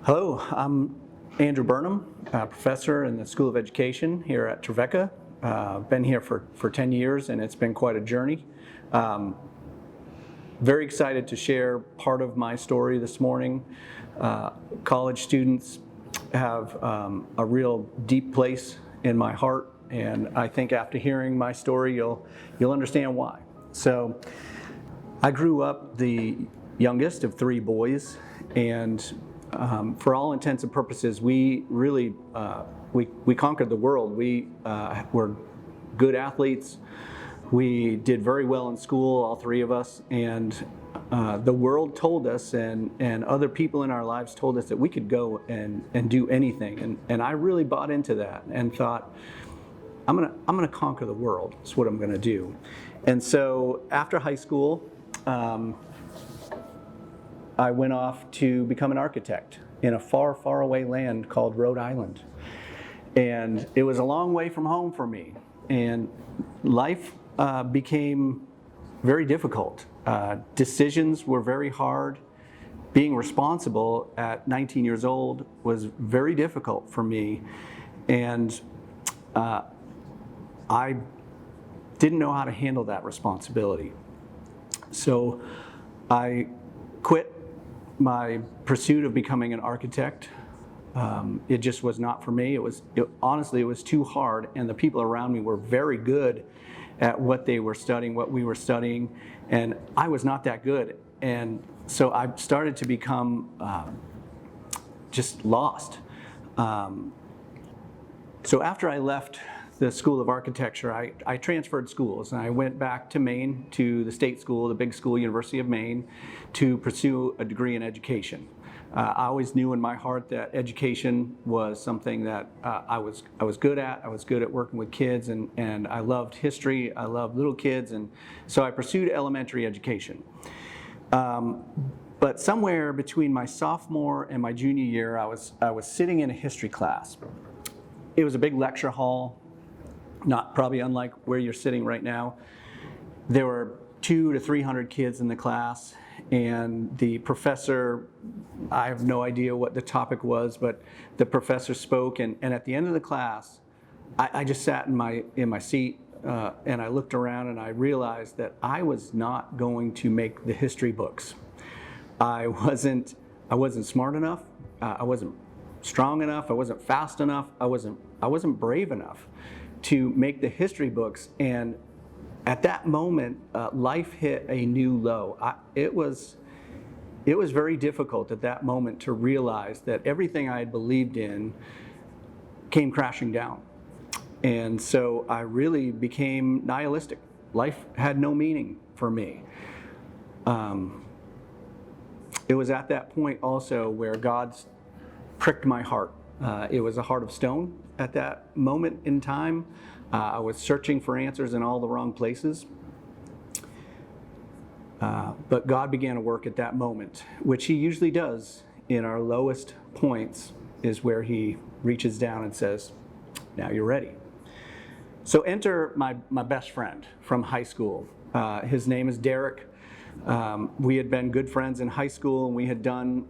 Hello, I'm Andrew Burnham, professor in the School of Education here at Trevecca. Been here for 10 years and it's been quite a journey. Very excited to share part of my story this morning. College students have a real deep place in my heart, and I think after hearing my story you'll understand why. So I grew up the youngest of three boys, and for all intents and purposes, we really we conquered the world. We were good athletes. We did very well in school, all three of us, and the world told us, and other people in our lives told us that we could go and do anything. And I really bought into that and thought, I'm gonna conquer the world. That's what I'm gonna do. And so after high school, I went off to become an architect in a far, far away land called Rhode Island. And it was a long way from home for me. And life became very difficult. Decisions were very hard. Being responsible at 19 years old was very difficult for me. And I didn't know how to handle that responsibility. So I quit my pursuit of becoming an architect. It just was not for me. Honestly, it was too hard, and the people around me were very good at what they were studying, what we were studying, and I was not that good. And so I started to become just lost. So after I left the School of Architecture, I transferred schools, and I went back to Maine, to the state school, the big school, University of Maine, to pursue a degree in education. I always knew in my heart that education was something that I was good at. I was good at working with kids, and I loved history. I loved little kids, and so I pursued elementary education. But somewhere between my sophomore and my junior year, I was sitting in a history class. It was a big lecture hall, not probably unlike where you're sitting right now. There were 200 to 300 kids in the class, and the professor, I have no idea what the topic was, but the professor spoke, and at the end of the class, I just sat in my seat and I looked around and I realized that I was not going to make the history books. I wasn't smart enough, I wasn't strong enough, I wasn't fast enough, I wasn't brave enough to make the history books. And at that moment, life hit a new low. It was very difficult at that moment to realize that everything I had believed in came crashing down. And so I really became nihilistic. Life had no meaning for me. It was at that point also where God pricked my heart. It was a heart of stone at that moment in time. I was searching for answers in all the wrong places. But God began to work at that moment, which He usually does in our lowest points, is where He reaches down and says, now you're ready. So enter my best friend from high school. His name is Derek. We had been good friends in high school, and we had done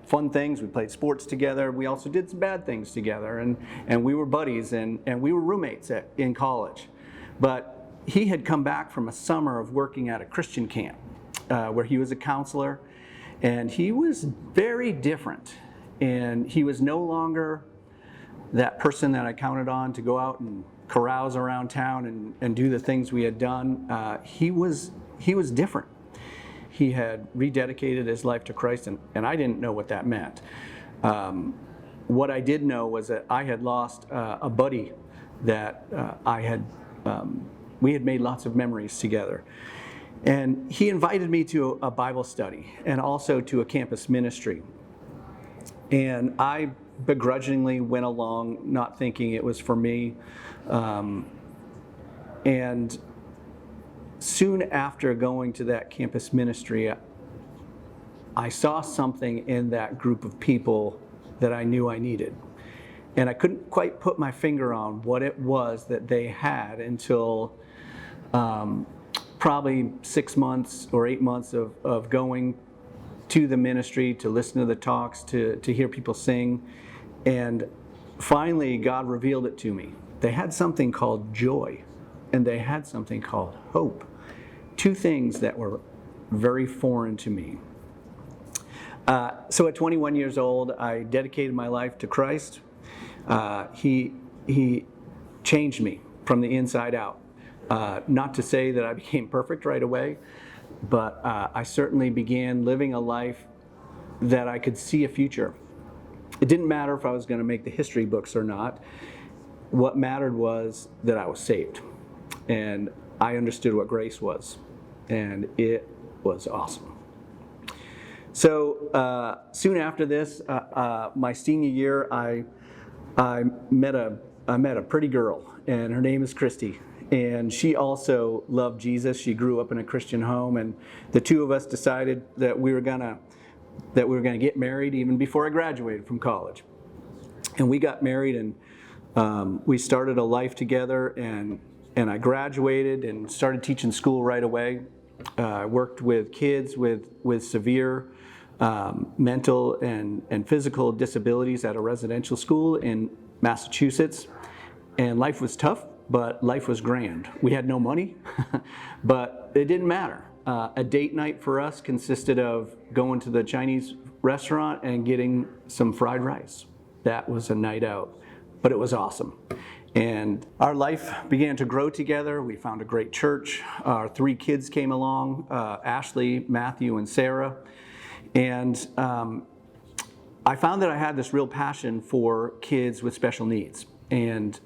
fun things. We played sports together. We also did some bad things together, and we were buddies, and we were roommates in college. But he had come back from a summer of working at a Christian camp where he was a counselor, and he was very different. And he was no longer that person that I counted on to go out and carouse around town and do the things we had done. He was different. He had rededicated his life to Christ, and I didn't know what that meant. What I did know was that I had lost a buddy that we had made lots of memories together. And he invited me to a Bible study and also to a campus ministry. And I begrudgingly went along, not thinking it was for me. And soon after going to that campus ministry, I saw something in that group of people that I knew I needed. And I couldn't quite put my finger on what it was that they had until probably 6 months or 8 months of going to the ministry, to listen to the talks, to hear people sing. And finally, God revealed it to me. They had something called joy, and they had something called hope. Two things that were very foreign to me. So at 21 years old, I dedicated my life to Christ. He changed me from the inside out. Not to say that I became perfect right away, but I certainly began living a life that I could see a future. It didn't matter if I was going to make the history books or not. What mattered was that I was saved, and I understood what grace was, and it was awesome. So soon after this, my senior year, I met a pretty girl, and her name is Christy. And she also loved Jesus. She grew up in a Christian home, and the two of us decided that we were gonna get married even before I graduated from college. And we got married, and we started a life together. And I graduated and started teaching school right away. I worked with kids with severe mental and physical disabilities at a residential school in Massachusetts. And life was tough, but life was grand. We had no money, but it didn't matter. A date night for us consisted of going to the Chinese restaurant and getting some fried rice. That was a night out, but it was awesome. And our life began to grow together. We found a great church. Our 3 kids came along, Ashley, Matthew, and Sarah. And I found that I had this real passion for kids with special needs. And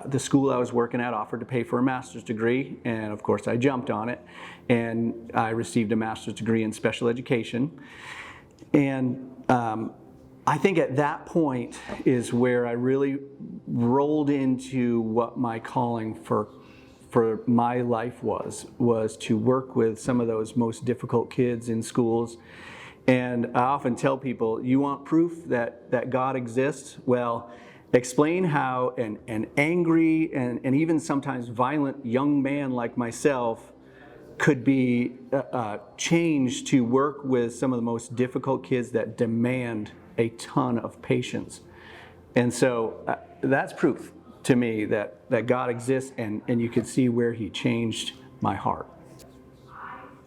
the school I was working at offered to pay for a master's degree, and of course I jumped on it, and I received a master's degree in special education. And I think at that point is where I really rolled into what my calling for my life was to work with some of those most difficult kids in schools. And I often tell people, you want proof that God exists? Well, explain how an angry and even sometimes violent young man like myself could be changed to work with some of the most difficult kids that demand a ton of patience. And so that's proof to me that God exists, and you can see where He changed my heart.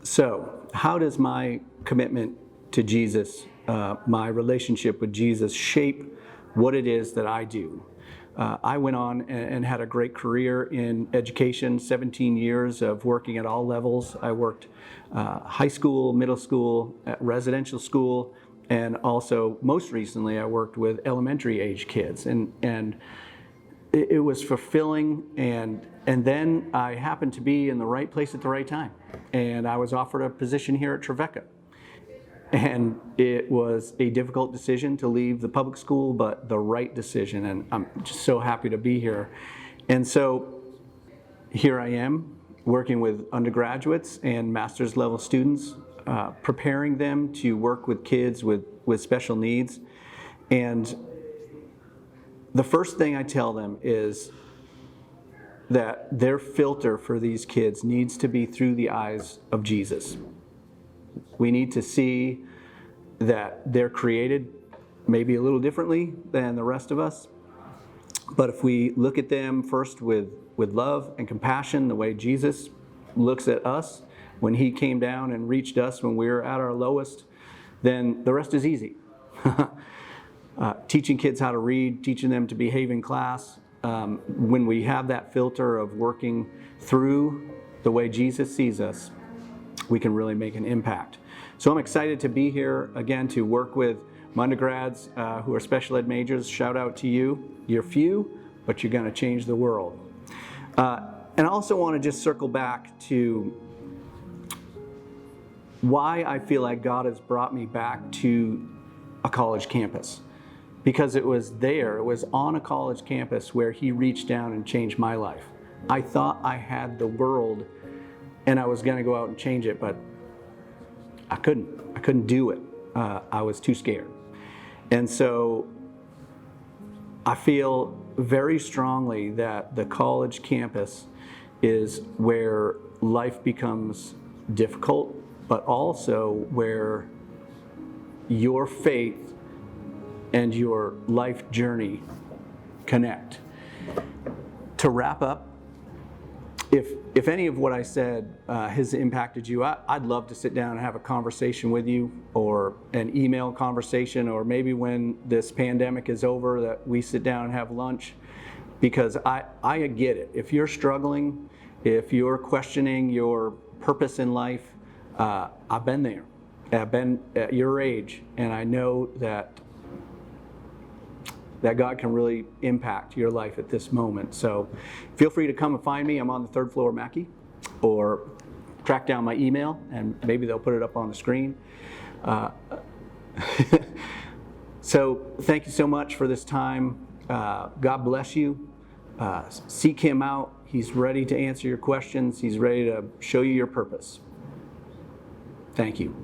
So how does my commitment to Jesus, my relationship with Jesus, shape what it is that I do? I went on and had a great career in education, 17 years of working at all levels. I worked high school, middle school, residential school, and also most recently I worked with elementary age kids. And it was fulfilling, and then I happened to be in the right place at the right time. And I was offered a position here at Trevecca. And it was a difficult decision to leave the public school, but the right decision, and I'm just so happy to be here. And so here I am working with undergraduates and master's level students, preparing them to work with kids with special needs. And the first thing I tell them is that their filter for these kids needs to be through the eyes of Jesus. We need to see that they're created maybe a little differently than the rest of us. But if we look at them first with love and compassion, the way Jesus looks at us when He came down and reached us when we were at our lowest, then the rest is easy. Teaching kids how to read, teaching them to behave in class, when we have that filter of working through the way Jesus sees us, we can really make an impact. So I'm excited to be here again to work with my undergrads who are special ed majors. Shout out to you. You're few, but you're going to change the world. And I also want to just circle back to why I feel like God has brought me back to a college campus. Because it was there, it was on a college campus where He reached down and changed my life. I thought I had the world and I was going to go out and change it, but I couldn't do it. I was too scared. And so I feel very strongly that the college campus is where life becomes difficult, but also where your faith and your life journey connect. To wrap up, if any of what I said has impacted you, I'd love to sit down and have a conversation with you, or an email conversation, or maybe when this pandemic is over that we sit down and have lunch, because I get it. If you're struggling, if you're questioning your purpose in life, I've been there. I've been at your age, and I know that God can really impact your life at this moment. So feel free to come and find me. I'm on the 3rd floor of Mackey, or track down my email, and maybe they'll put it up on the screen. So thank you so much for this time. God bless you. Seek Him out. He's ready to answer your questions. He's ready to show you your purpose. Thank you.